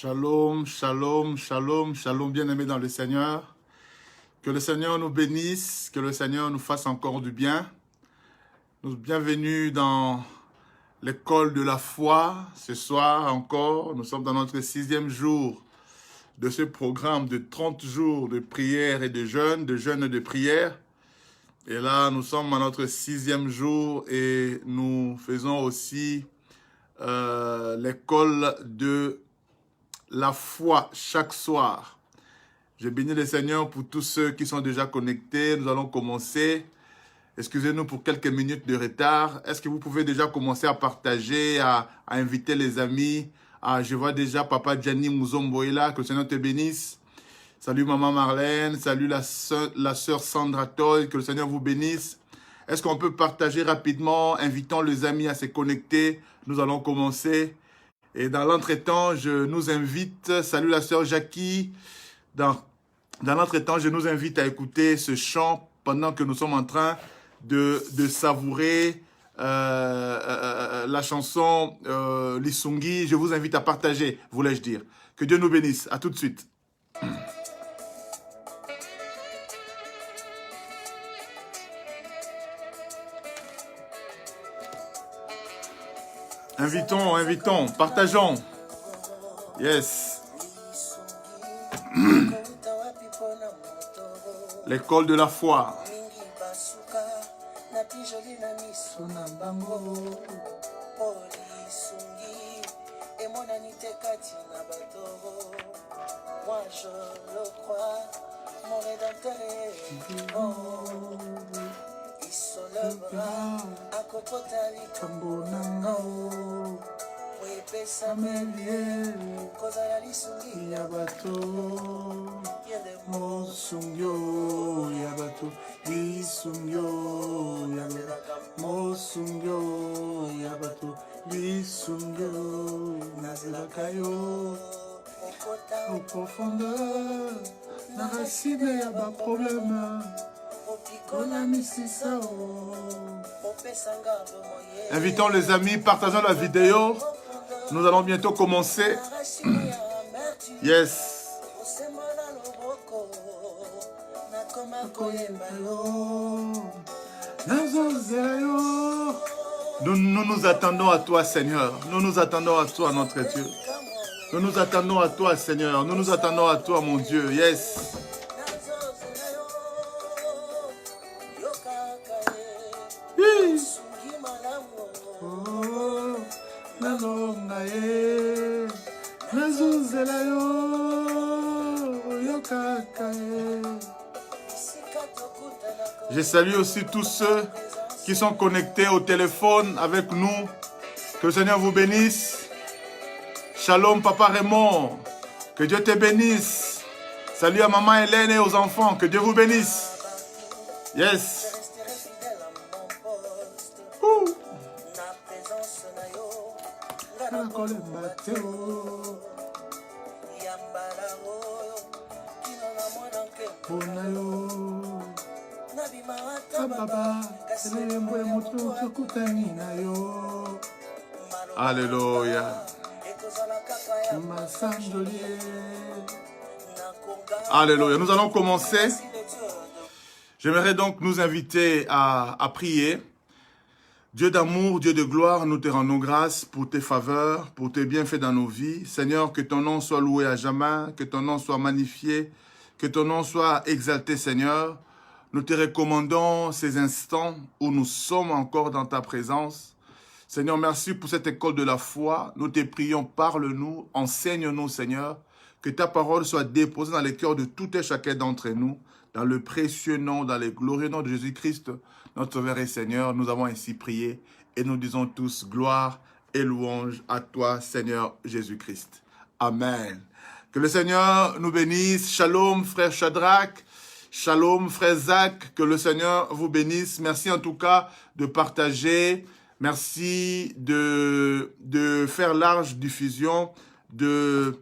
Shalom, shalom, shalom, shalom, bien-aimés dans le Seigneur. Que le Seigneur nous bénisse, que le Seigneur nous fasse encore du bien. Nous bienvenue dans l'école de la foi. Ce soir encore, nous sommes dans notre 6e jour de ce programme de 30 jours de prière et de jeûne et de prière. Et là, nous sommes à notre 6e jour et nous faisons aussi l'école de la foi chaque soir. Je bénis le Seigneur pour tous ceux qui sont déjà connectés. Nous allons commencer. Excusez-nous pour quelques minutes de retard. Est-ce que vous pouvez déjà commencer à partager, à inviter les amis? Je vois déjà Papa Gianni Muzombo est là. Que le Seigneur te bénisse. Salut Maman Marlène. Salut la sœur Sandra Toy. Que le Seigneur vous bénisse. Est-ce qu'on peut partager rapidement? Invitons les amis à se connecter. Nous allons commencer. Et dans l'entretemps, je nous invite, salut la sœur Jackie, dans l'entretemps, je nous invite à écouter ce chant pendant que nous sommes en train de savourer la chanson Lisungi. Je vous invite à partager, voulais-je dire. Que Dieu nous bénisse. À tout de suite. Invitons, partageons. Yes. L'école de la foi. Moi je le crois, mon rédempteur est vivant. Il se lèvera à Kokotali Kambonangao. Wepe Samelie, Kozala Lisungi Yabato. Mosungyo Yabato, Lisungyo Yabato, Mosungyo Yabato, Lisungyo Nazilakayo. Au profondeur, la racine y'a pas problème. Invitons les amis, partageons la vidéo. Nous allons bientôt commencer. Yes. Nous nous attendons à toi, Seigneur. Nous nous attendons à toi, notre Dieu. Nous nous attendons à toi, Seigneur. Nous nous attendons à toi, mon Dieu. Yes. Je salue aussi tous ceux qui sont connectés au téléphone avec nous. Que le Seigneur vous bénisse. Shalom Papa Raymond. Que Dieu te bénisse. Salut à Maman Hélène et aux enfants. Que Dieu vous bénisse. Yes. Alléluia. Alléluia. Nous allons commencer. J'aimerais donc nous inviter à prier. Dieu d'amour, Dieu de gloire, nous te rendons grâce pour tes faveurs, pour tes bienfaits dans nos vies. Seigneur, que ton nom soit loué à jamais, que ton nom soit magnifié, que ton nom soit exalté, Seigneur. Nous te recommandons ces instants où nous sommes encore dans ta présence. Seigneur, merci pour cette école de la foi. Nous te prions, parle-nous, enseigne-nous, Seigneur. Que ta parole soit déposée dans les cœurs de tout et chacun d'entre nous. Dans le précieux nom, dans le glorieux nom de Jésus-Christ, notre Sauveur et Seigneur, nous avons ainsi prié et nous disons tous gloire et louange à toi, Seigneur Jésus-Christ. Amen. Que le Seigneur nous bénisse. Shalom, frère Shadrach. Shalom, frère Zach. Que le Seigneur vous bénisse. Merci en tout cas de partager. Merci de faire large diffusion de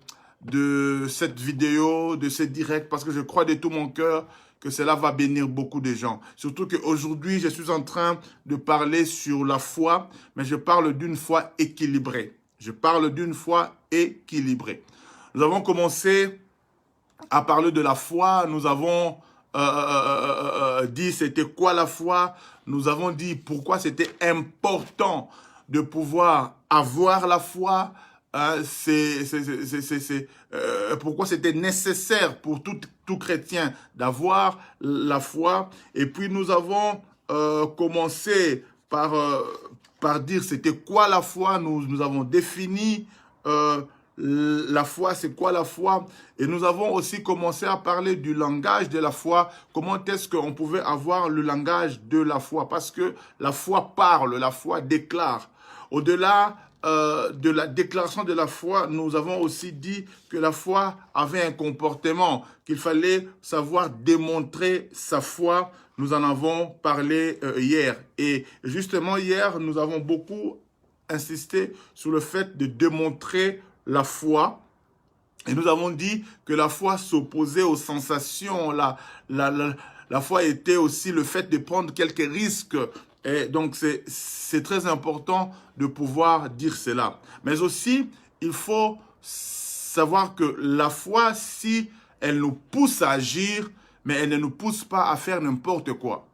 cette vidéo, de ce direct, parce que je crois de tout mon cœur que cela va bénir beaucoup de gens. Surtout qu'aujourd'hui, je suis en train de parler sur la foi, mais je parle d'une foi équilibrée. Je parle d'une foi équilibrée. Nous avons commencé à parler de la foi. Nous avons dit c'était quoi la foi. Nous avons dit pourquoi c'était important de pouvoir avoir la foi. Pourquoi c'était nécessaire pour tout chrétien d'avoir la foi. Et puis nous avons commencé par dire c'était quoi la foi. Nous avons défini la foi, c'est quoi la foi. Et nous avons aussi commencé à parler du langage de la foi. Comment est-ce qu'on pouvait avoir le langage de la foi? Parce que la foi parle, la foi déclare. Au-delà de la déclaration de la foi, nous avons aussi dit que la foi avait un comportement, qu'il fallait savoir démontrer sa foi. Nous en avons parlé hier. Et justement, hier, nous avons beaucoup insisté sur le fait de démontrer la foi. Et nous avons dit que la foi s'opposait aux sensations. La foi était aussi le fait de prendre quelques risques. Et donc, c'est très important de pouvoir dire cela. Mais aussi, il faut savoir que la foi, si elle nous pousse à agir, mais elle ne nous pousse pas à faire n'importe quoi.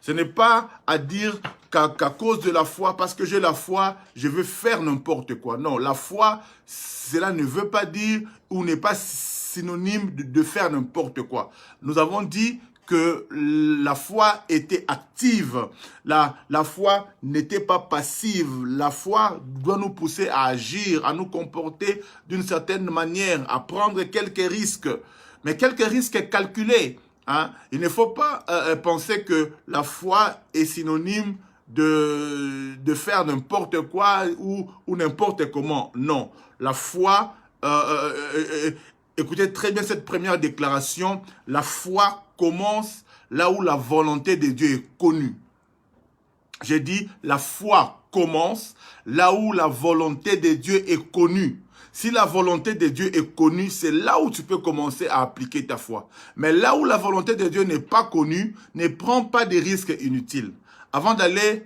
Ce n'est pas à dire qu'à cause de la foi, parce que j'ai la foi, je veux faire n'importe quoi. Non, la foi, cela ne veut pas dire ou n'est pas synonyme de faire n'importe quoi. Nous avons dit que la foi était active, la foi n'était pas passive. La foi doit nous pousser à agir, à nous comporter d'une certaine manière, à prendre quelques risques, mais quelques risques calculés. Hein? Il ne faut pas penser que la foi est synonyme de faire n'importe quoi ou n'importe comment. Non, la foi, écoutez très bien cette première déclaration, la foi commence là où la volonté de Dieu est connue. J'ai dit, la foi commence là où la volonté de Dieu est connue. Si la volonté de Dieu est connue, c'est là où tu peux commencer à appliquer ta foi. Mais là où la volonté de Dieu n'est pas connue, ne prends pas de risques inutiles. Avant d'aller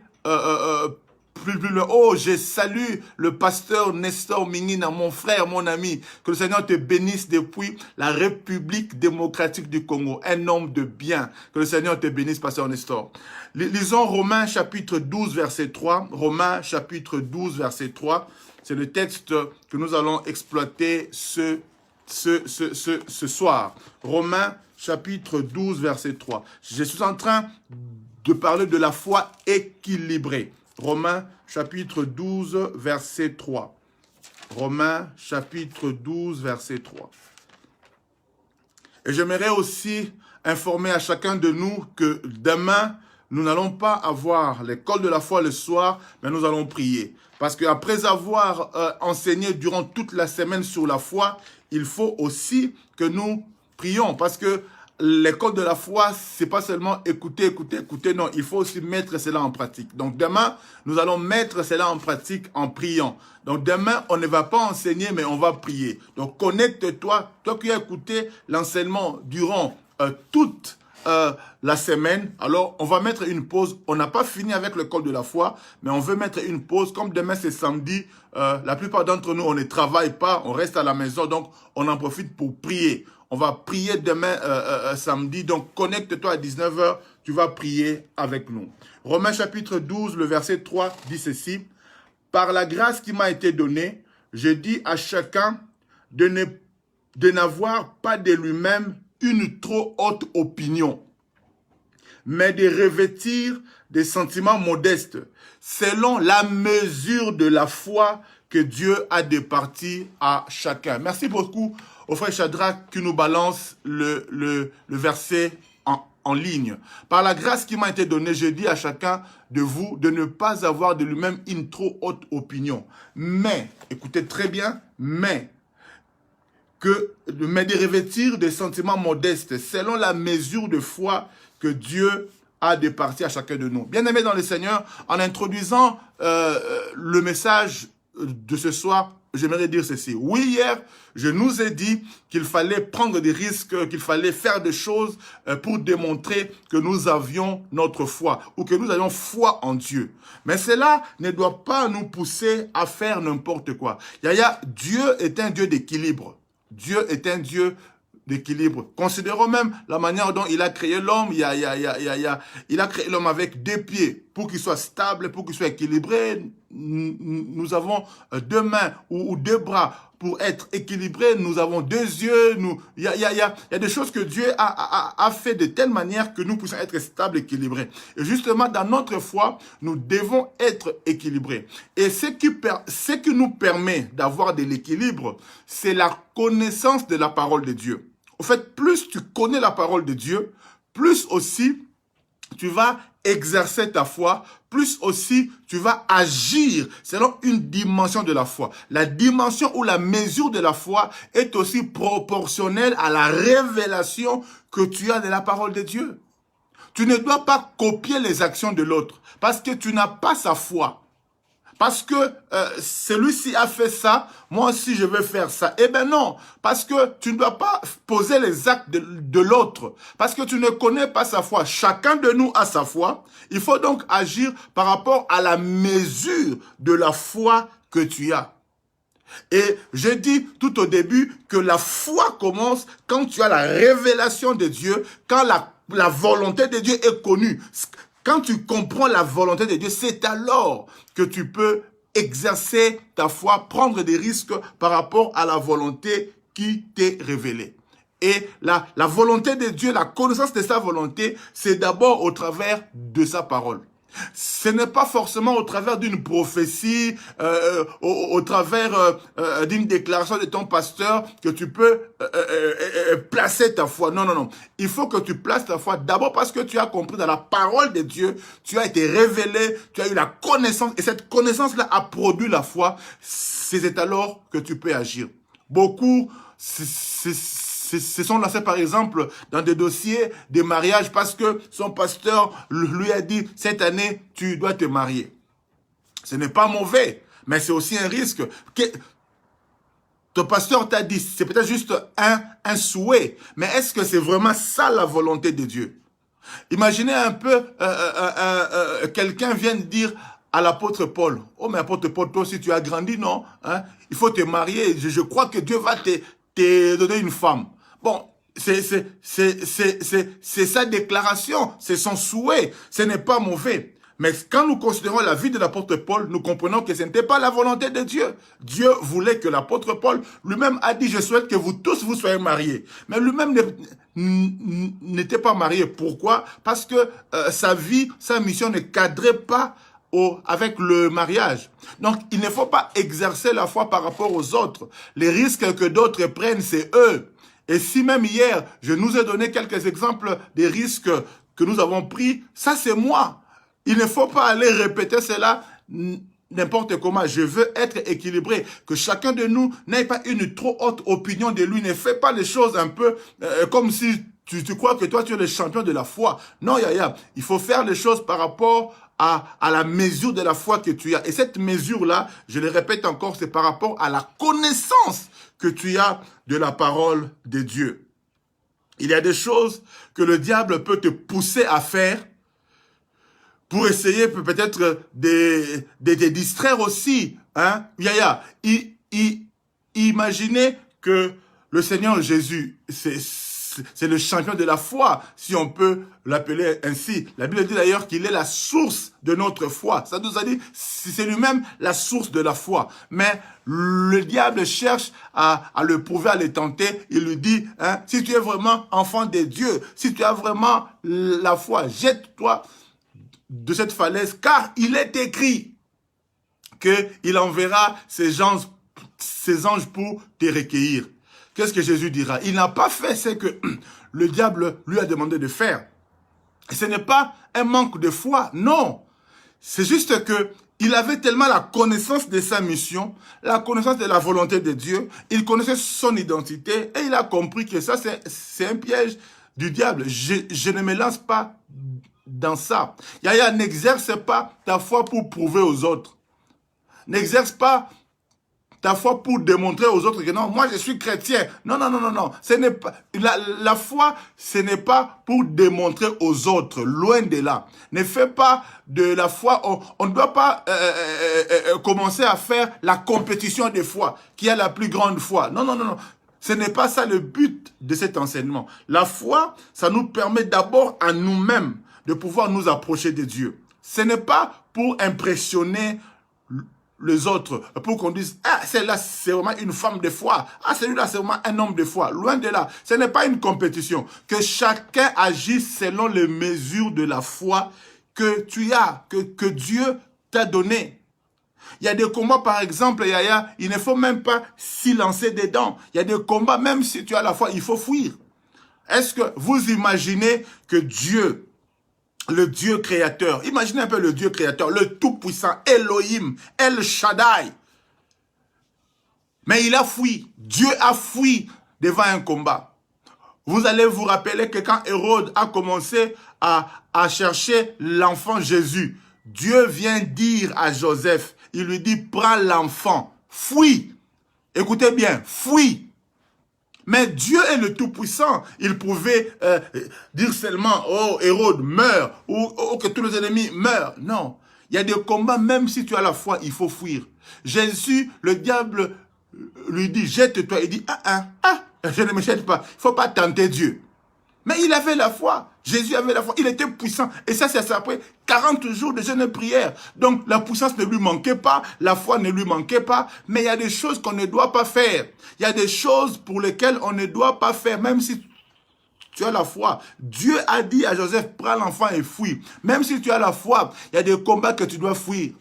plus loin, oh, je salue le pasteur Nestor Mingina, mon frère, mon ami. Que le Seigneur te bénisse depuis la République démocratique du Congo. Un homme de bien. Que le Seigneur te bénisse, pasteur Nestor. Lisons Romains chapitre 12, verset 3. Romains chapitre 12, verset 3. C'est le texte que nous allons exploiter ce soir. Romains chapitre 12, verset 3. Je suis en train de parler de la foi équilibrée. Romains chapitre 12, verset 3. Romains chapitre 12, verset 3. Et j'aimerais aussi informer à chacun de nous que demain, nous n'allons pas avoir l'école de la foi le soir, mais nous allons prier. Parce qu'après avoir enseigné durant toute la semaine sur la foi, il faut aussi que nous prions. Parce que l'école de la foi, c'est pas seulement écouter, non. Il faut aussi mettre cela en pratique. Donc demain, nous allons mettre cela en pratique en priant. Donc demain, on ne va pas enseigner, mais on va prier. Donc connecte-toi, toi qui as écouté l'enseignement durant toute la semaine. Alors, on va mettre une pause. On n'a pas fini avec l'école de la foi, mais on veut mettre une pause. Comme demain, c'est samedi, la plupart d'entre nous, on ne travaille pas, on reste à la maison, donc on en profite pour prier. On va prier demain samedi, donc connecte-toi à 19 h, tu vas prier avec nous. Romains chapitre 12, le verset 3 dit ceci. « Par la grâce qui m'a été donnée, je dis à chacun de n'avoir pas de lui-même une trop haute opinion, mais de revêtir des sentiments modestes, selon la mesure de la foi que Dieu a départie à chacun. » Merci beaucoup au frère Shadrach qui nous balance le verset en ligne. Par la grâce qui m'a été donnée, je dis à chacun de vous de ne pas avoir de lui-même une trop haute opinion. Mais, écoutez très bien, mais de revêtir des sentiments modestes selon la mesure de foi que Dieu a départie à chacun de nous. Bien-aimés dans le Seigneur, en introduisant le message de ce soir, j'aimerais dire ceci. Oui, hier, je nous ai dit qu'il fallait prendre des risques, qu'il fallait faire des choses pour démontrer que nous avions notre foi ou que nous avions foi en Dieu. Mais cela ne doit pas nous pousser à faire n'importe quoi. Dieu est un Dieu d'équilibre. Dieu est un Dieu d'équilibre. Considérons même la manière dont il a créé l'homme. Il a créé l'homme avec 2 pieds pour qu'il soit stable, pour qu'il soit équilibré. Nous avons 2 mains ou 2 bras pour être équilibrés. Nous avons 2 yeux. Il y a des choses que Dieu a fait de telle manière que nous puissions être stables, équilibrés. Et justement, dans notre foi, nous devons être équilibrés. Et ce qui nous permet d'avoir de l'équilibre, c'est la connaissance de la parole de Dieu. En fait, plus tu connais la parole de Dieu, plus aussi tu vas exercer ta foi, plus aussi tu vas agir selon une dimension de la foi. La dimension ou la mesure de la foi est aussi proportionnelle à la révélation que tu as de la parole de Dieu. Tu ne dois pas copier les actions de l'autre parce que tu n'as pas sa foi. Parce que celui-ci a fait ça, moi aussi je vais faire ça. Eh bien non, parce que tu ne dois pas poser les actes de l'autre. Parce que tu ne connais pas sa foi. Chacun de nous a sa foi. Il faut donc agir par rapport à la mesure de la foi que tu as. Et j'ai dit tout au début que la foi commence quand tu as la révélation de Dieu, quand la volonté de Dieu est connue. Quand tu comprends la volonté de Dieu, c'est alors que tu peux exercer ta foi, prendre des risques par rapport à la volonté qui t'est révélée. Et la volonté de Dieu, la connaissance de sa volonté, c'est d'abord au travers de sa parole. Ce n'est pas forcément au travers d'une prophétie, au travers d'une déclaration de ton pasteur que tu peux placer ta foi. Non, non, non. Il faut que tu places ta foi d'abord parce que tu as compris dans la parole de Dieu, tu as été révélé, tu as eu la connaissance et cette connaissance-là a produit la foi. C'est alors que tu peux agir. Beaucoup se sont lancés par exemple dans des dossiers de mariage parce que son pasteur lui a dit cette année tu dois te marier. Ce n'est pas mauvais, mais c'est aussi un risque. Ton pasteur t'a dit, c'est peut-être juste un souhait, mais est-ce que c'est vraiment ça la volonté de Dieu? Imaginez un peu quelqu'un vient dire à l'apôtre Paul, oh mais apôtre Paul, toi aussi tu as grandi, non? Hein? Il faut te marier, je crois que Dieu va te donner une femme. Bon, c'est sa déclaration, c'est son souhait, ce n'est pas mauvais. Mais quand nous considérons la vie de l'apôtre Paul, nous comprenons que ce n'était pas la volonté de Dieu. Dieu voulait que l'apôtre Paul lui-même a dit, je souhaite que vous tous vous soyez mariés. Mais lui-même n'était pas marié. Pourquoi? Parce que sa vie, sa mission ne cadrait pas avec le mariage. Donc, il ne faut pas exercer la foi par rapport aux autres. Les risques que d'autres prennent, c'est eux. Et si même hier, je nous ai donné quelques exemples des risques que nous avons pris, ça c'est moi. Il ne faut pas aller répéter cela n'importe comment. Je veux être équilibré. Que chacun de nous n'ait pas une trop haute opinion de lui. Ne fais pas les choses un peu comme si tu crois que toi tu es le champion de la foi. Non, Yaya, il faut faire les choses par rapport à la mesure de la foi que tu as. Et cette mesure-là, je le répète encore, c'est par rapport à la connaissance que tu as de la parole de Dieu. Il y a des choses que le diable peut te pousser à faire pour essayer peut-être de te distraire aussi. Hein? Yaya, imaginez que le Seigneur Jésus, c'est le champion de la foi, si on peut l'appeler ainsi. La Bible dit d'ailleurs qu'il est la source de notre foi. Ça nous a dit, c'est lui-même la source de la foi. Mais le diable cherche à le prouver, à le tenter. Il lui dit, hein, si tu es vraiment enfant de Dieu, si tu as vraiment la foi, jette-toi de cette falaise, car il est écrit qu'il enverra ses anges pour te recueillir. Qu'est-ce que Jésus dira? Il n'a pas fait ce que le diable lui a demandé de faire. Et ce n'est pas un manque de foi, non. C'est juste que il avait tellement la connaissance de sa mission, la connaissance de la volonté de Dieu, il connaissait son identité et il a compris que ça c'est un piège du diable. Je ne me lance pas dans ça. Yaya, n'exerce pas ta foi pour prouver aux autres. N'exerce pas ta foi pour démontrer aux autres que non, moi je suis chrétien. Non, non, non, non, non. Ce n'est pas, la foi, ce n'est pas pour démontrer aux autres, loin de là. Ne fais pas de la foi, on ne doit pas commencer à faire la compétition des foi, qui a la plus grande foi. Non, non, non, non. Ce n'est pas ça le but de cet enseignement. La foi, ça nous permet d'abord à nous-mêmes de pouvoir nous approcher de Dieu. Ce n'est pas pour impressionner les autres, pour qu'on dise, ah, celle-là, c'est vraiment une femme de foi. Ah, celui-là, c'est vraiment un homme de foi. Loin de là. Ce n'est pas une compétition. Que chacun agisse selon les mesures de la foi que tu as, que Dieu t'a donné. Il y a des combats, par exemple, Yaya, il ne faut même pas s'y lancer dedans. Il y a des combats, même si tu as la foi, il faut fuir. Est-ce que vous imaginez que Dieu, le Dieu créateur, imaginez un peu le Dieu créateur, le tout-puissant, Elohim, El Shaddai. Mais il a fui, Dieu a fui devant un combat. Vous allez vous rappeler que quand Hérode a commencé à chercher l'enfant Jésus, Dieu vient dire à Joseph, il lui dit, prends l'enfant, fuis. Écoutez bien, fuis. Mais Dieu est le Tout-Puissant. Il pouvait dire seulement, oh, Hérode, meurs, ou que tous les ennemis meurent. Non. Il y a des combats, même si tu as la foi, il faut fuir. Jésus, le diable lui dit, jette-toi. Il dit, je ne me jette pas. Il ne faut pas tenter Dieu. Mais il avait la foi. Jésus avait la foi. Il était puissant. Et ça, c'est après 40 jours de jeûne et prière. Donc, la puissance ne lui manquait pas. La foi ne lui manquait pas. Mais il y a des choses qu'on ne doit pas faire. Il y a des choses pour lesquelles on ne doit pas faire. Même si tu as la foi. Dieu a dit à Joseph, prends l'enfant et fuis. Même si tu as la foi, il y a des combats que tu dois fuir.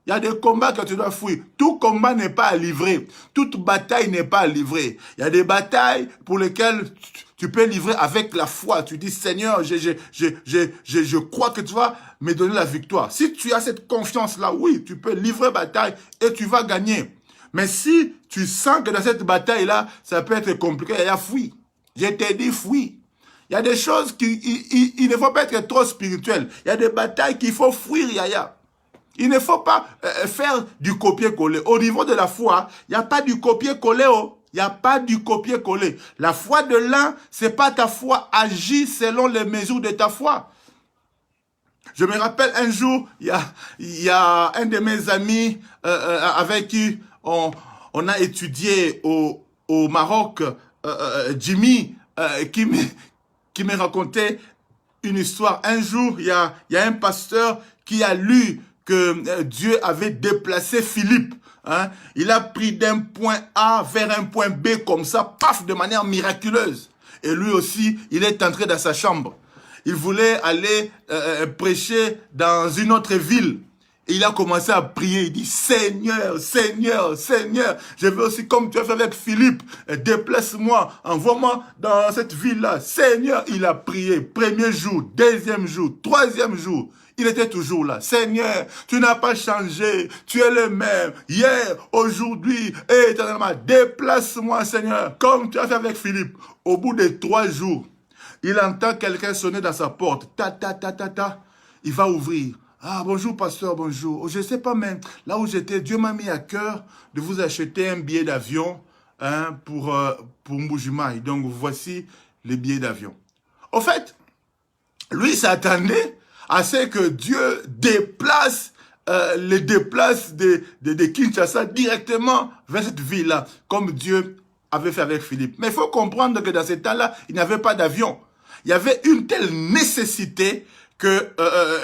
Il y a des combats que tu dois fuir. Tout combat n'est pas à livrer. Toute bataille n'est pas à livrer. Il y a des batailles pour lesquelles tu peux livrer avec la foi. Tu dis, Seigneur, je crois que tu vas me donner la victoire. Si tu as cette confiance-là, oui, tu peux livrer bataille et tu vas gagner. Mais si tu sens que dans cette bataille-là, ça peut être compliqué, il y a fuis. Je t'ai dit, fuis. Il y a des choses il ne faut pas être trop spirituel. Il y a des batailles qu'il faut fuir, Yaya. Il ne faut pas faire du copier-coller. Au niveau de la foi, il n'y a pas du copier-coller. Il n'y a pas du copier-coller. La foi de l'un, c'est pas ta foi. Agis selon les mesures de ta foi. Je me rappelle un jour, il y a un de mes amis avec qui on a étudié au Maroc, Jimmy, qui me racontait une histoire. Un jour, il y a un pasteur qui a lu que Dieu avait déplacé Philippe. Hein? Il a pris d'un point A vers un point B comme ça, paf, de manière miraculeuse. Et lui aussi, il est entré dans sa chambre. Il voulait aller prêcher dans une autre ville. Et il a commencé à prier. Il dit, Seigneur, Seigneur, Seigneur, je veux aussi, comme tu as fait avec Philippe, déplace-moi, envoie-moi dans cette ville-là. Seigneur, il a prié. Premier jour, deuxième jour, troisième jour. Il était toujours là. Seigneur, tu n'as pas changé. Tu es le même. Hier, aujourd'hui, et éternellement. Déplace-moi, Seigneur, comme tu as fait avec Philippe. Au bout de 3 jours, il entend quelqu'un sonner dans sa porte. Ta, ta, ta, ta, ta. Il va ouvrir. Ah, bonjour, pasteur, bonjour. Je ne sais pas, mais là où j'étais, Dieu m'a mis à cœur de vous acheter un billet d'avion pour Mbujimaï. Donc, voici les billets d'avion. Au fait, lui s'attendait à ce que Dieu déplace de Kinshasa directement vers cette ville-là, comme Dieu avait fait avec Philippe. Mais il faut comprendre que dans ce temps-là, il n'y avait pas d'avion. Il y avait une telle nécessité que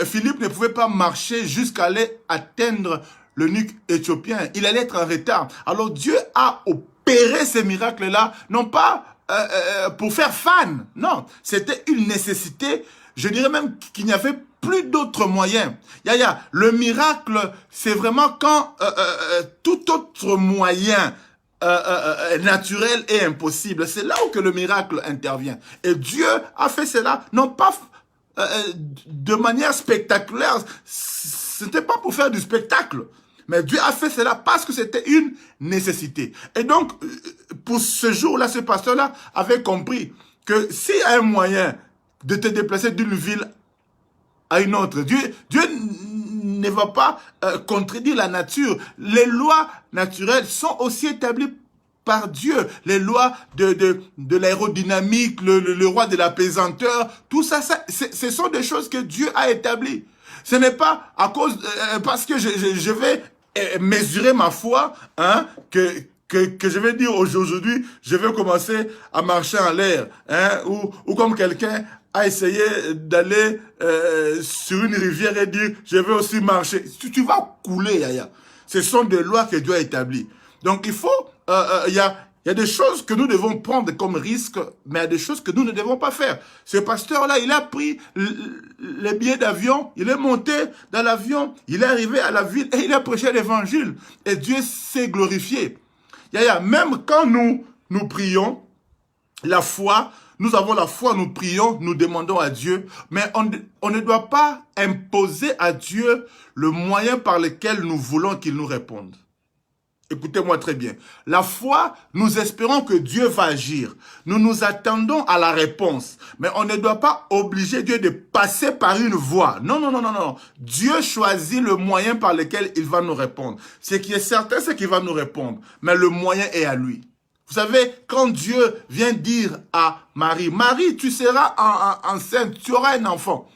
Philippe ne pouvait pas marcher jusqu'à aller atteindre le nuque éthiopien. Il allait être en retard. Alors Dieu a opéré ces miracles-là, non pas pour faire fan, non. C'était une nécessité. Je dirais même qu'il n'y avait plus d'autres moyens. Yaya, le miracle, c'est vraiment quand tout autre moyen naturel est impossible. C'est là où que le miracle intervient. Et Dieu a fait cela, non pas de manière spectaculaire. C'était pas pour faire du spectacle. Mais Dieu a fait cela parce que c'était une nécessité. Et donc, pour ce jour-là, ce pasteur-là avait compris que s'il y a un moyen de te déplacer d'une ville à une autre, Dieu ne va pas contredire la nature. Les lois naturelles sont aussi établies par Dieu. Les lois de l'aérodynamique, le roi de la pesanteur, tout ça, ce sont des choses que Dieu a établies. Ce n'est pas à cause, parce que je vais mesurer ma foi, hein, que je vais dire aujourd'hui, je vais commencer à marcher en l'air, hein, ou comme quelqu'un a essayé d'aller sur une rivière et dire, je vais aussi marcher. Tu vas couler, Yaya. Ce sont des lois que Dieu a établies. Donc il faut, il y a des choses que nous devons prendre comme risque, mais il y a des choses que nous ne devons pas faire. Ce pasteur-là, il a pris les billets d'avion, il est monté dans l'avion, il est arrivé à la ville et il a prêché l'évangile. Et Dieu s'est glorifié. Yaya, même quand nous prions, la foi, nous avons la foi, nous prions, nous demandons à Dieu, mais on ne doit pas imposer à Dieu le moyen par lequel nous voulons qu'il nous réponde. Écoutez-moi très bien. La foi, nous espérons que Dieu va agir. Nous nous attendons à la réponse. Mais on ne doit pas obliger Dieu de passer par une voie. Non, non, non, non, non. Dieu choisit le moyen par lequel il va nous répondre. Ce qui est certain, c'est qu'il va nous répondre. Mais le moyen est à lui. Vous savez, quand Dieu vient dire à Marie, Marie, tu seras enceinte, tu auras un enfant.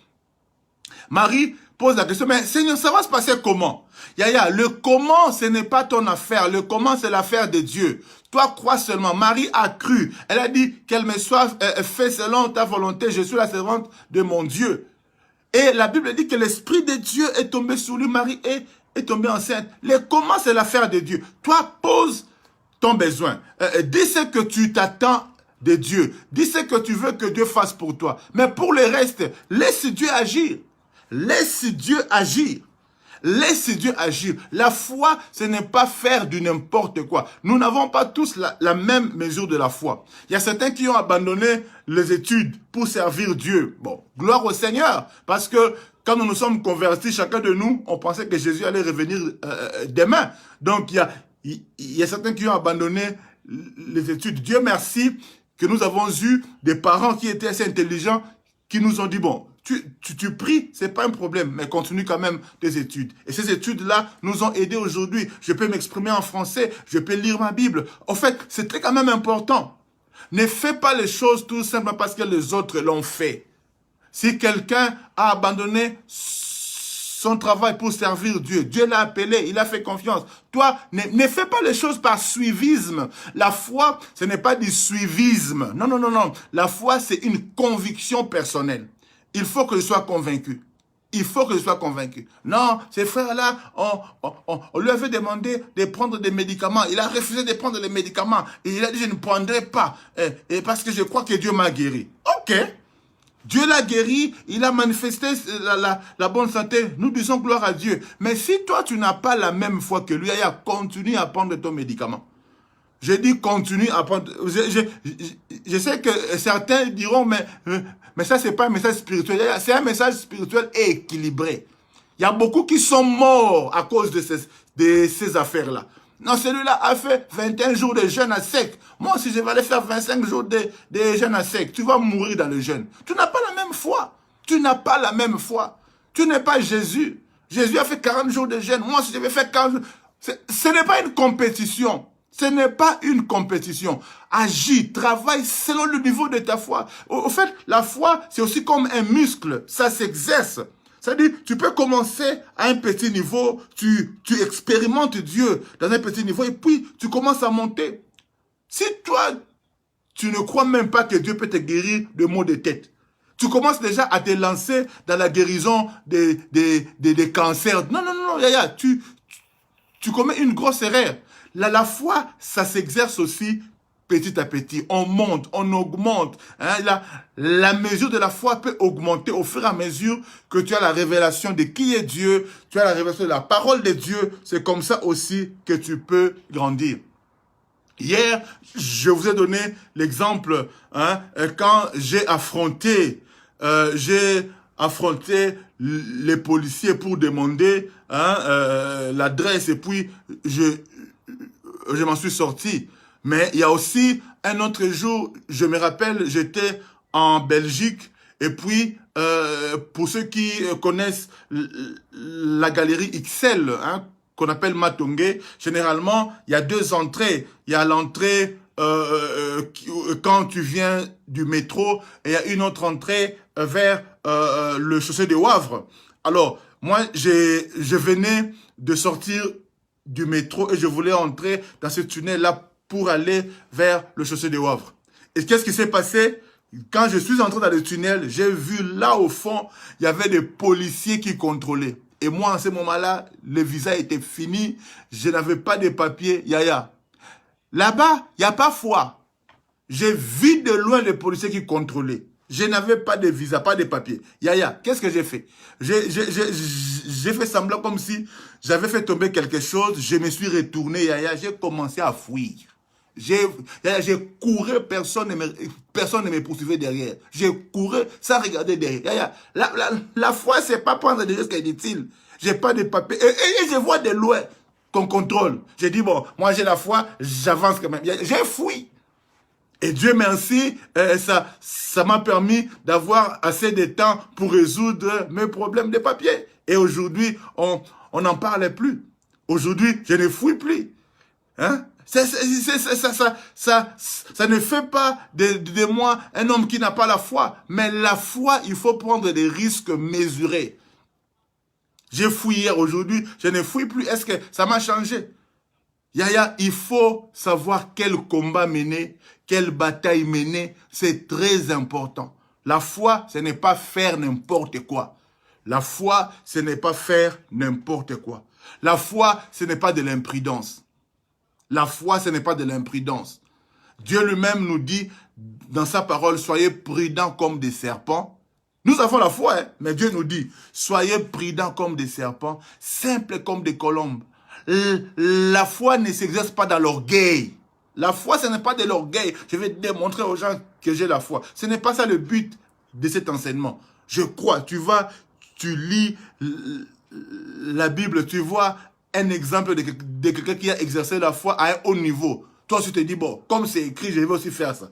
Marie pose la question, mais Seigneur, ça va se passer comment? Yaya, le comment, ce n'est pas ton affaire. Le comment, c'est l'affaire de Dieu. Toi, crois seulement. Marie a cru. Elle a dit qu'elle me soit fait selon ta volonté. Je suis la servante de mon Dieu. Et la Bible dit que l'Esprit de Dieu est tombé sur lui. Marie est tombée enceinte. Le comment, c'est l'affaire de Dieu. Toi, pose ton besoin. Dis ce que tu t'attends de Dieu. Dis ce que tu veux que Dieu fasse pour toi. Mais pour le reste, laisse Dieu agir. Laisse Dieu agir. Laisse Dieu agir. La foi, ce n'est pas faire du n'importe quoi. Nous n'avons pas tous la même mesure de la foi. Il y a certains qui ont abandonné les études pour servir Dieu. Bon, gloire au Seigneur. Parce que quand nous nous sommes convertis, chacun de nous, on pensait que Jésus allait revenir demain. Donc, il y a certains qui ont abandonné les études. Dieu merci que nous avons eu des parents qui étaient assez intelligents, qui nous ont dit, bon, tu pries, c'est pas un problème, mais continue quand même tes études. Et ces études-là nous ont aidés aujourd'hui. Je peux m'exprimer en français, je peux lire ma Bible. En fait, c'est quand même important. Ne fais pas les choses tout simplement parce que les autres l'ont fait. Si quelqu'un a abandonné son travail pour servir Dieu, Dieu l'a appelé, il a fait confiance. Toi, ne fais pas les choses par suivisme. La foi, ce n'est pas du suivisme. Non, non, non, non. La foi, c'est une conviction personnelle. Il faut que je sois convaincu. Il faut que je sois convaincu. Non, ces frères-là, on lui avait demandé de prendre des médicaments. Il a refusé de prendre les médicaments. Et il a dit, je ne prendrai pas. Et parce que je crois que Dieu m'a guéri. Ok. Dieu l'a guéri, il a manifesté la bonne santé. Nous disons gloire à Dieu. Mais si toi, tu n'as pas la même foi que lui, continue à prendre ton médicament. Je dis continue à prendre. Je sais que certains diront, mais ça, c'est pas un message spirituel. C'est un message spirituel et équilibré. Il y a beaucoup qui sont morts à cause de ces affaires-là. Non, celui-là a fait 21 jours de jeûne à sec. Moi aussi, je vais aller faire 25 jours de jeûne à sec. Tu vas mourir dans le jeûne. Tu n'as pas la même foi. Tu n'as pas la même foi. Tu n'es pas Jésus. Jésus a fait 40 jours de jeûne. Moi aussi, je vais faire 40 jours. Ce n'est pas une compétition. Ce n'est pas une compétition. Agis, travaille selon le niveau de ta foi. Au fait, la foi, c'est aussi comme un muscle. Ça s'exerce. C'est-à-dire, tu peux commencer à un petit niveau, tu expérimentes Dieu dans un petit niveau et puis tu commences à monter. Si toi, tu ne crois même pas que Dieu peut te guérir de maux de tête, tu commences déjà à te lancer dans la guérison des cancers. Non, non, non, Yaya, tu commets une grosse erreur. La foi, ça s'exerce aussi petit à petit. On monte, on augmente. Hein? La mesure de la foi peut augmenter au fur et à mesure que tu as la révélation de qui est Dieu, tu as la révélation de la parole de Dieu. C'est comme ça aussi que tu peux grandir. Hier, je vous ai donné l'exemple, hein, quand j'ai affronté les policiers pour demander l'adresse et puis je m'en suis sorti. Mais il y a aussi un autre jour, je me rappelle, j'étais en Belgique et puis pour ceux qui connaissent la galerie XL, hein, qu'on appelle Matongé, généralement, il y a deux entrées. Il y a l'entrée quand tu viens du métro et il y a une autre entrée vers le chaussée de Wavre. Alors, moi, je venais de sortir du métro et je voulais entrer dans ce tunnel-là pour aller vers le chaussée de Wavre. Et qu'est-ce qui s'est passé? Quand je suis entré dans le tunnel, j'ai vu là au fond, il y avait des policiers qui contrôlaient. Et moi, en ce moment-là, le visa était fini. Je n'avais pas de papiers. Yaya. Là-bas, il n'y a pas foi. J'ai vu de loin les policiers qui contrôlaient. Je n'avais pas de visa, pas de papiers. Yaya, qu'est-ce que j'ai fait? J'ai fait semblant comme si j'avais fait tomber quelque chose. Je me suis retourné, Yaya. J'ai commencé à fuir. J'ai couru, personne ne me poursuivait derrière. J'ai couru sans regarder derrière. La foi, c'est pas prendre des risques inutiles. J'ai pas de papier. Et je vois de loin qu'on contrôle. J'ai dit, bon, moi j'ai la foi, j'avance quand même. J'ai fui. Et Dieu merci, ça m'a permis d'avoir assez de temps pour résoudre mes problèmes de papier. Et aujourd'hui, on n'en parle plus. Aujourd'hui, je ne fouille plus. Hein? Ça ne fait pas de moi un homme qui n'a pas la foi. Mais la foi, il faut prendre des risques mesurés. J'ai fouillé hier, aujourd'hui, je ne fouille plus. Est-ce que ça m'a changé? Yaya, il faut savoir quel combat mener, quelle bataille mener. C'est très important. La foi, ce n'est pas faire n'importe quoi. La foi, ce n'est pas faire n'importe quoi. La foi, ce n'est pas de l'imprudence. La foi, ce n'est pas de l'imprudence. Dieu lui-même nous dit dans sa parole, soyez prudents comme des serpents. Nous avons la foi, hein, mais Dieu nous dit, soyez prudents comme des serpents, simples comme des colombes. La foi ne s'exerce pas dans l'orgueil. La foi, ce n'est pas de l'orgueil. Je vais démontrer aux gens que j'ai la foi. Ce n'est pas ça le but de cet enseignement. Je crois, tu lis la Bible, tu vois un exemple de quelqu'un qui a exercé la foi à un haut niveau. Toi, tu te dis, bon, comme c'est écrit, je vais aussi faire ça.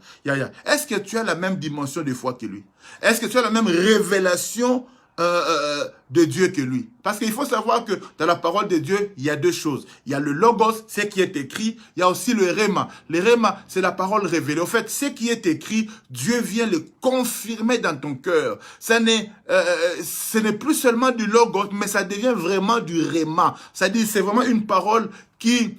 Est-ce que tu as la même dimension de foi que lui? Est-ce que tu as la même révélation de Dieu que lui? Parce qu'il faut savoir que dans la parole de Dieu, il y a deux choses. Il y a le logos, ce qui est écrit. Il y a aussi le réma. Le réma, c'est la parole révélée. En fait, ce qui est écrit, Dieu vient le confirmer dans ton cœur. Ce n'est plus seulement du logos, mais ça devient vraiment du réma. C'est-à-dire, c'est vraiment une parole qui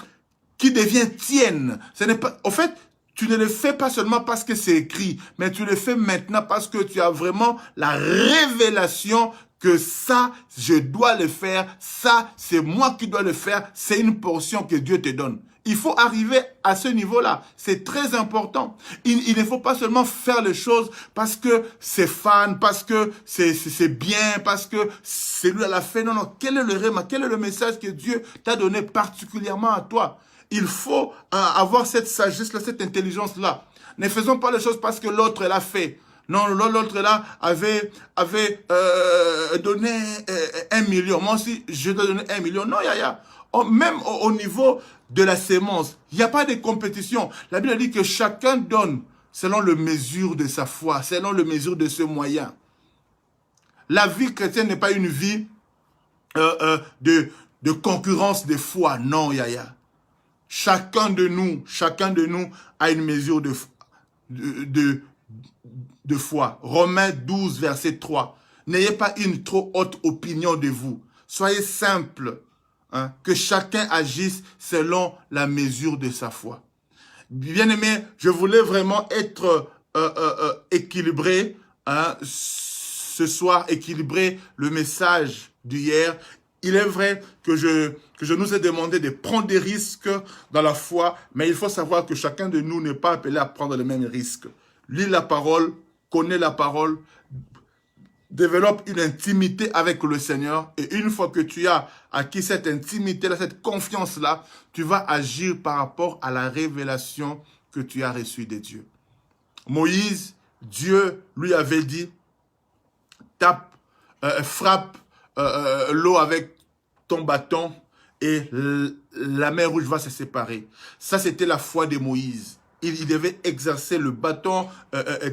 devient tienne. Ce n'est pas, en fait, tu ne le fais pas seulement parce que c'est écrit, mais tu le fais maintenant parce que tu as vraiment la révélation que ça, je dois le faire, ça, c'est moi qui dois le faire, c'est une portion que Dieu te donne. Il faut arriver à ce niveau-là. C'est très important. Il ne faut pas seulement faire les choses parce que c'est fan, parce que c'est bien, parce que c'est lui à la fin. Non, non. Quel est le réma? Quel est le message que Dieu t'a donné particulièrement à toi? Il faut avoir cette sagesse-là, cette intelligence-là. Ne faisons pas les choses parce que l'autre l'a fait. Non, l'autre là avait donné 1 million. Moi aussi, je dois donner 1 million. Non, même au niveau de la sémence, il n'y a pas de compétition. La Bible dit que chacun donne selon le mesure de sa foi, selon le mesure de ses moyens. La vie chrétienne n'est pas une vie de concurrence de foi. Non, Chacun de nous a une mesure de foi. Romains 12, verset 3. N'ayez pas une trop haute opinion de vous. Soyez simple, hein, que chacun agisse selon la mesure de sa foi. Bien-aimé, je voulais vraiment être équilibré, hein, ce soir, équilibrer le message d'hier. Il est vrai que je nous ai demandé de prendre des risques dans la foi, mais il faut savoir que chacun de nous n'est pas appelé à prendre les mêmes risques. Lis la parole, connais la parole, développe une intimité avec le Seigneur, et une fois que tu as acquis cette intimité-là, cette confiance-là, tu vas agir par rapport à la révélation que tu as reçue de Dieu. Moïse, Dieu lui avait dit, frappe l'eau avec ton bâton et la mer rouge va se séparer. Ça, c'était la foi de Moïse. il devait exercer le bâton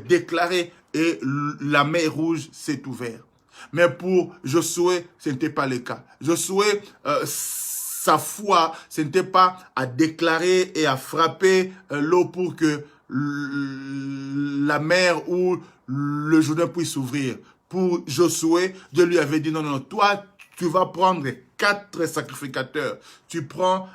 déclaré et la mer rouge s'est ouverte. Mais pour Josué, ce n'était pas le cas. Josué, sa foi, ce n'était pas à déclarer et à frapper l'eau pour que la mer ou le Jourdain puisse s'ouvrir. Pour Josué, Dieu lui avait dit, non, non, toi, tu vas prendre 4 sacrificateurs. Tu prends,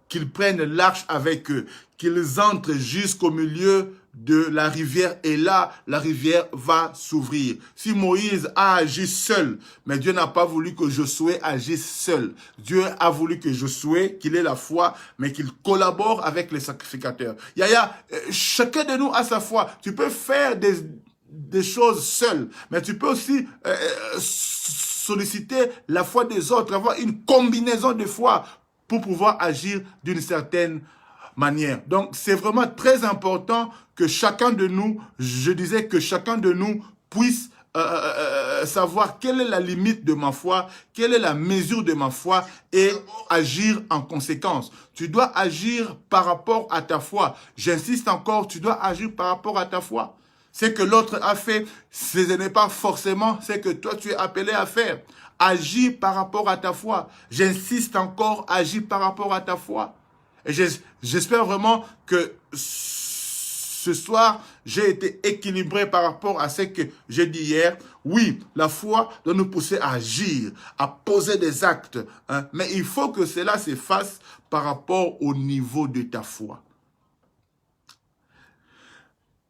qu'ils prennent l'arche avec eux, qu'ils entrent jusqu'au milieu de la rivière et là, la rivière va s'ouvrir. Si Moïse a agi seul, mais Dieu n'a pas voulu que Josué agisse seul. Dieu a voulu que Josué, qu'il ait la foi, mais qu'il collabore avec les sacrificateurs. Yaya, chacun de nous a sa foi. Tu peux faire des choses seul, mais tu peux aussi solliciter la foi des autres, avoir une combinaison de foi pour pouvoir agir d'une certaine manière. Donc, c'est vraiment très important que chacun de nous, je disais que chacun de nous puisse savoir quelle est la limite de ma foi, quelle est la mesure de ma foi et agir en conséquence. Tu dois agir par rapport à ta foi. J'insiste encore, tu dois agir par rapport à ta foi. Ce que l'autre a fait, ce n'est pas forcément ce que toi tu es appelé à faire. Agis par rapport à ta foi. J'insiste encore, agis par rapport à ta foi. Et j'espère vraiment que ce soir, j'ai été équilibré par rapport à ce que j'ai dit hier. Oui, la foi doit nous pousser à agir, à poser des actes. Hein, mais il faut que cela se fasse par rapport au niveau de ta foi.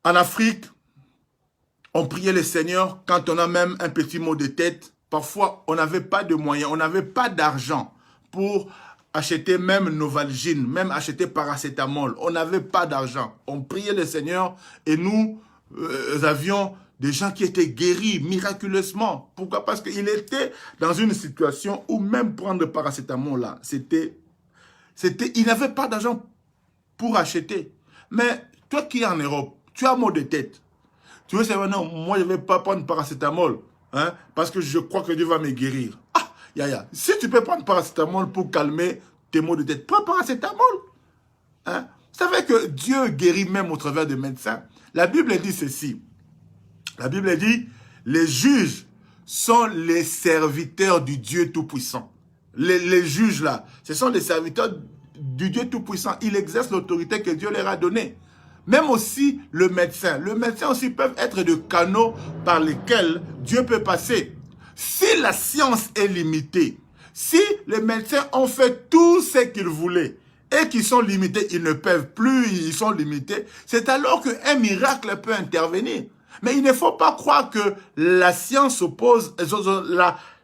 En Afrique, on priait le Seigneur quand on a même un petit mot de tête. Parfois, on n'avait pas de moyens, on n'avait pas d'argent pour acheter même Novalgine, même acheter paracétamol. On n'avait pas d'argent. On priait le Seigneur et nous avions des gens qui étaient guéris miraculeusement. Pourquoi? Parce qu'il était dans une situation où même prendre le paracétamol là, il n'avait pas d'argent pour acheter. Mais toi qui es en Europe, tu as un mot de tête. Tu veux savoir, non, moi je ne vais pas prendre paracétamol, hein, parce que je crois que Dieu va me guérir. Ah, Yaya, si tu peux prendre paracétamol pour calmer tes maux de tête, prends paracétamol. Hein. Vous savez que Dieu guérit même au travers des médecins. La Bible dit ceci. La Bible dit, les juges sont les serviteurs du Dieu Tout-Puissant. Les juges là, ce sont les serviteurs du Dieu Tout-Puissant. Ils exercent l'autorité que Dieu leur a donnée. Même aussi le médecin. Le médecin aussi peuvent être des canaux par lesquels Dieu peut passer. Si la science est limitée, si les médecins ont fait tout ce qu'ils voulaient et qu'ils sont limités, ils ne peuvent plus, ils sont limités, c'est alors qu'un miracle peut intervenir. Mais il ne faut pas croire que la science s'oppose,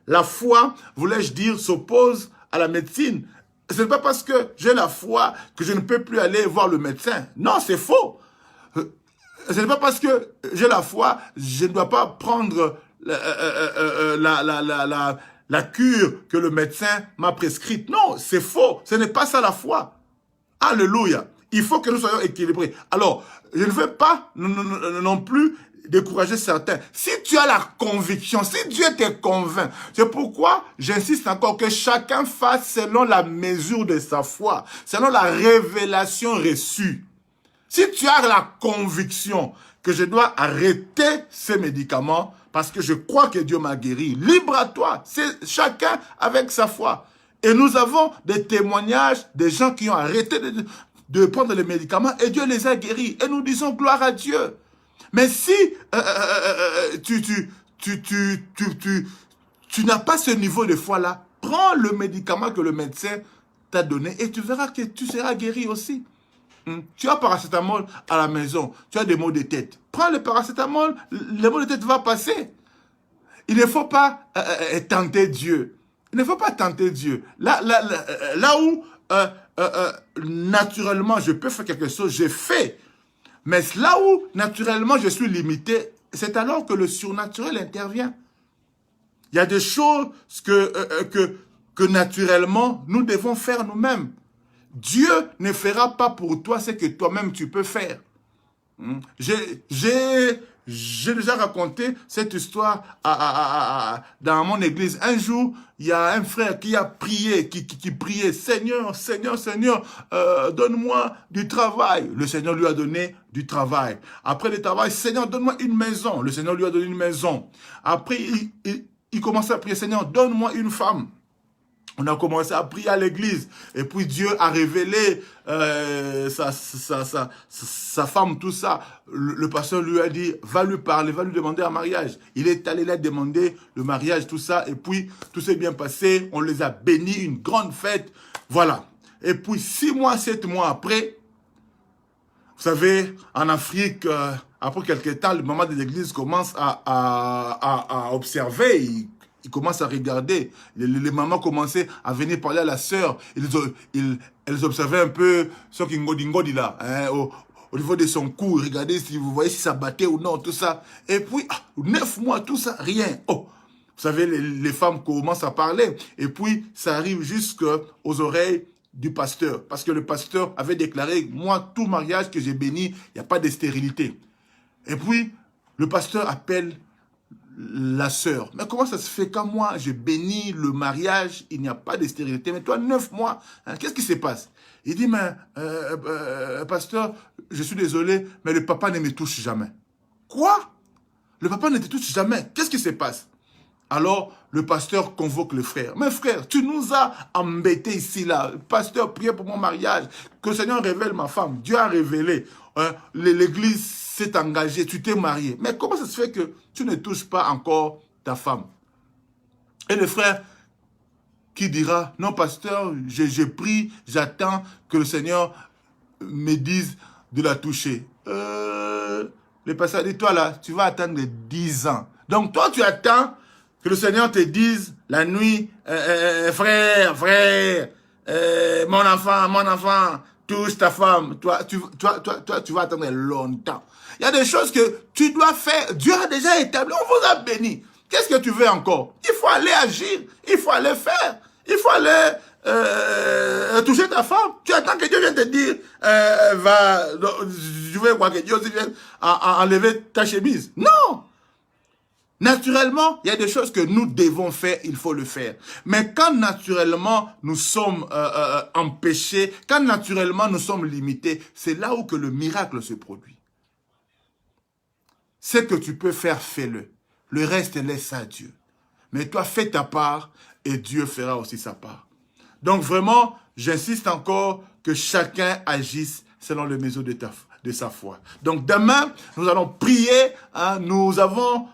la foi, voulais-je dire, s'oppose à la médecine. Ce n'est pas parce que j'ai la foi que je ne peux plus aller voir le médecin. Non, c'est faux. Ce n'est pas parce que j'ai la foi, je ne dois pas prendre la cure que le médecin m'a prescrite. Non, c'est faux. Ce n'est pas ça la foi. Alléluia. Il faut que nous soyons équilibrés. Alors, je ne veux pas non plus décourager certains. Si tu as la conviction, si Dieu te convainc, c'est pourquoi j'insiste encore que chacun fasse selon la mesure de sa foi, selon la révélation reçue. Si tu as la conviction que je dois arrêter ces médicaments parce que je crois que Dieu m'a guéri, libre à toi. C'est chacun avec sa foi. Et nous avons des témoignages des gens qui ont arrêté de prendre les médicaments et Dieu les a guéris. Et nous disons gloire à Dieu. Mais si tu n'as pas ce niveau de foi-là, prends le médicament que le médecin t'a donné et tu verras que tu seras guéri aussi. Tu as paracétamol à la maison, tu as des maux de tête. Prends le paracétamol, le maux de tête va passer. Il ne faut pas tenter Dieu. Il ne faut pas tenter Dieu. Là où naturellement je peux faire quelque chose, je fais. Mais là où, naturellement, je suis limité, c'est alors que le surnaturel intervient. Il y a des choses que naturellement, nous devons faire nous-mêmes. Dieu ne fera pas pour toi ce que toi-même tu peux faire. J'ai déjà raconté cette histoire dans mon église. Un jour, il y a un frère qui a prié, qui priait, Seigneur, Seigneur, Seigneur, donne-moi du travail. Le Seigneur lui a donné du travail. Après le travail, Seigneur, donne-moi une maison. Le Seigneur lui a donné une maison. Après, il commence à prier, Seigneur, donne-moi une femme. On a commencé à prier à l'église. Et puis Dieu a révélé sa femme, tout ça. Le pasteur lui a dit, va lui parler, va lui demander un mariage. Il est allé là demander le mariage, tout ça. Et puis, tout s'est bien passé. On les a bénis, une grande fête. Voilà. Et puis, 6 mois, 7 mois après, vous savez, en Afrique, après quelques temps, le maman de l'église commence à observer. Il commence à regarder. Les mamans commençaient à venir parler à la sœur. Elles observaient un peu ce qui ngodi là, hein, au niveau de son cou. Regardez si vous voyez si ça battait ou non, tout ça. Et puis, 9 mois, tout ça, rien. Oh, vous savez, les femmes commencent à parler. Et puis, ça arrive jusqu'aux oreilles du pasteur. Parce que le pasteur avait déclaré, moi, tout mariage que j'ai béni, il n'y a pas de stérilité. Et puis, le pasteur appelle la sœur. Mais comment ça se fait quand moi, je bénis le mariage, il n'y a pas de stérilité. Mais toi, 9 mois, hein, qu'est-ce qui se passe? Il dit, mais pasteur, je suis désolé, mais le papa ne me touche jamais. Quoi? Le papa ne te touche jamais. Qu'est-ce qui se passe? Alors, le pasteur convoque le frère. Mais frère, tu nous as embêtés ici, là. Pasteur, priez pour mon mariage. Que le Seigneur révèle ma femme. Dieu a révélé. L'église s'est engagée. Tu t'es marié. Mais comment ça se fait que tu ne touches pas encore ta femme? Et le frère qui dira, non, pasteur, j'ai pris, j'attends que le Seigneur me dise de la toucher. Le pasteur dit, toi là, tu vas attendre les 10 ans. Donc toi, tu attends que le Seigneur te dise la nuit, frère, mon enfant, touche ta femme. Toi, tu vas attendre longtemps. Il y a des choses que tu dois faire. Dieu a déjà établi, on vous a béni. Qu'est-ce que tu veux encore? Il faut aller agir, il faut aller faire, il faut aller toucher ta femme. Tu attends que Dieu vienne te dire, je veux voir que Dieu vienne enlever ta chemise. Non! Naturellement, il y a des choses que nous devons faire, il faut le faire. Mais quand naturellement nous sommes empêchés, quand naturellement nous sommes limités, c'est là où que le miracle se produit. Ce que tu peux faire, fais-le. Le reste, laisse à Dieu. Mais toi, fais ta part et Dieu fera aussi sa part. Donc vraiment, j'insiste encore que chacun agisse selon le mesure de sa foi. Donc demain, nous allons prier. Hein, nous avons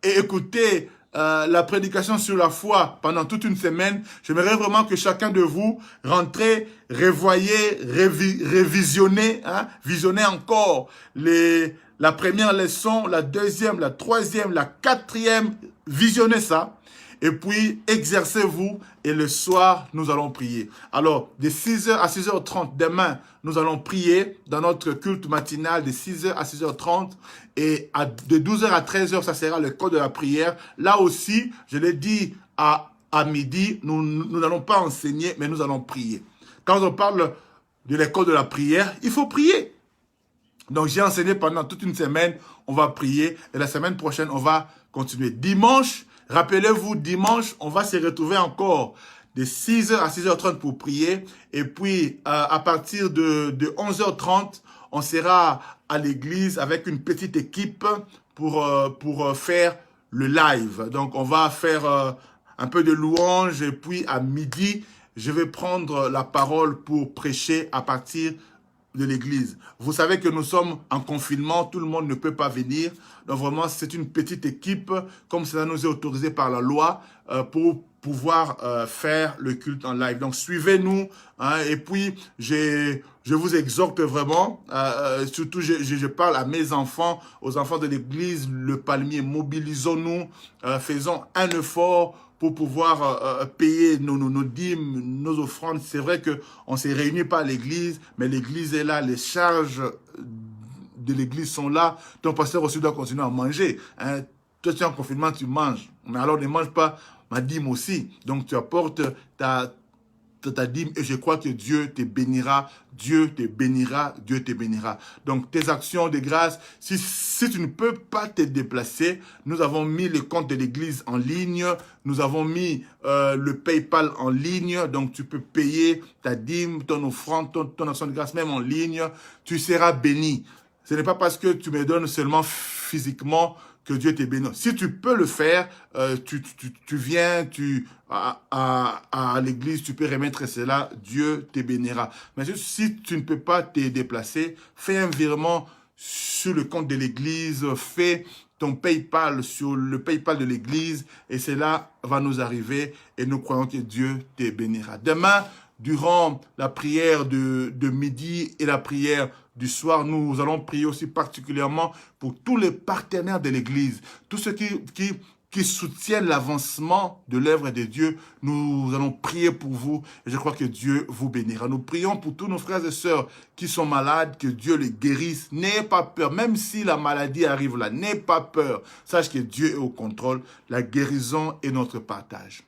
écouté la prédication sur la foi pendant toute une semaine. J'aimerais vraiment que chacun de vous rentrez, revoyez, révisionnez, hein, visionnez encore la première leçon, la deuxième, la troisième, la quatrième. Visionnez ça. Et puis, exercez-vous et le soir, nous allons prier. Alors, de 6h à 6h30, demain, nous allons prier dans notre culte matinal de 6h à 6h30. Et de 12h à 13h, ça sera le code de la prière. Là aussi, je l'ai dit à midi, nous n'allons pas enseigner, mais nous allons prier. Quand on parle de l'école de la prière, il faut prier. Donc, j'ai enseigné pendant toute une semaine, on va prier. Et la semaine prochaine, on va continuer. Dimanche, rappelez-vous, dimanche, on va se retrouver encore de 6h à 6h30 pour prier. Et puis, à partir de 11h30, on sera à l'église avec une petite équipe pour faire le live. Donc, on va faire un peu de louange. Et puis, à midi, je vais prendre la parole pour prêcher à partir de l'église. Vous savez que nous sommes en confinement, tout le monde ne peut pas venir. Donc vraiment, c'est une petite équipe, comme cela nous est autorisé par la loi, pour pouvoir faire le culte en live. Donc suivez-nous, hein, et puis je vous exhorte vraiment, surtout je parle à mes enfants, aux enfants de l'église, le palmier, mobilisons-nous, faisons un effort pour pouvoir payer nos dîmes, nos offrandes. C'est vrai qu'on ne s'est réunis pas à l'église, mais l'église est là, les charges de l'église sont là. Ton pasteur aussi doit continuer à manger. Hein. Toi, tu es en confinement, tu manges. Mais alors, ne mange pas ma dîme aussi. Donc, tu apportes ta dîme et je crois que Dieu te bénira, Dieu te bénira, Dieu te bénira. Donc tes actions de grâce, si tu ne peux pas te déplacer, nous avons mis le compte de l'église en ligne, nous avons mis le PayPal en ligne, donc tu peux payer ta dîme, ton offrande, ton action de grâce même en ligne, tu seras béni. Ce n'est pas parce que tu me donnes seulement physiquement que Dieu te bénit. Si tu peux le faire, tu viens à l'église, tu peux remettre cela, Dieu te bénira. Mais si tu ne peux pas te déplacer, fais un virement sur le compte de l'église, fais ton PayPal sur le PayPal de l'église et cela va nous arriver et nous croyons que Dieu te bénira. Demain, durant la prière de midi et la prière du soir, nous allons prier aussi particulièrement pour tous les partenaires de l'Église, tous ceux qui soutiennent l'avancement de l'œuvre de Dieu. Nous allons prier pour vous et je crois que Dieu vous bénira. Nous prions pour tous nos frères et sœurs qui sont malades, que Dieu les guérisse. N'ayez pas peur, même si la maladie arrive là, n'ayez pas peur. Sache que Dieu est au contrôle. La guérison est notre partage.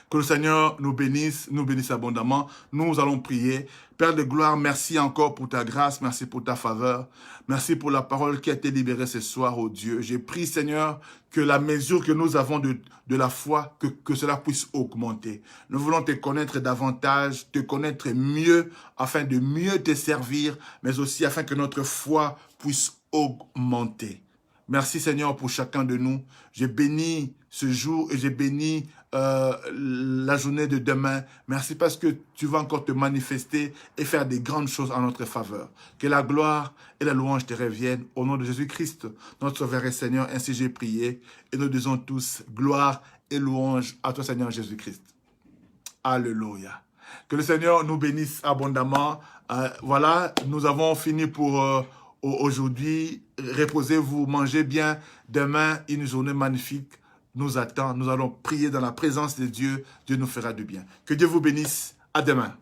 Que le Seigneur nous bénisse abondamment. Nous allons prier. Père de gloire, merci encore pour ta grâce, merci pour ta faveur. Merci pour la parole qui a été libérée ce soir, oh Dieu. J'ai prié, Seigneur, que la mesure que nous avons de la foi, que cela puisse augmenter. Nous voulons te connaître davantage, te connaître mieux, afin de mieux te servir, mais aussi afin que notre foi puisse augmenter. Merci Seigneur pour chacun de nous. J'ai béni ce jour et j'ai béni la journée de demain. Merci parce que tu vas encore te manifester et faire des grandes choses en notre faveur. Que la gloire et la louange te reviennent au nom de Jésus-Christ, notre Sauveur et Seigneur. Ainsi j'ai prié et nous disons tous gloire et louange à toi Seigneur Jésus-Christ. Alléluia. Que le Seigneur nous bénisse abondamment. Voilà, nous avons fini pour aujourd'hui. Reposez-vous, mangez bien. Demain, une journée magnifique nous attend. Nous allons prier dans la présence de Dieu. Dieu nous fera du bien. Que Dieu vous bénisse. À demain.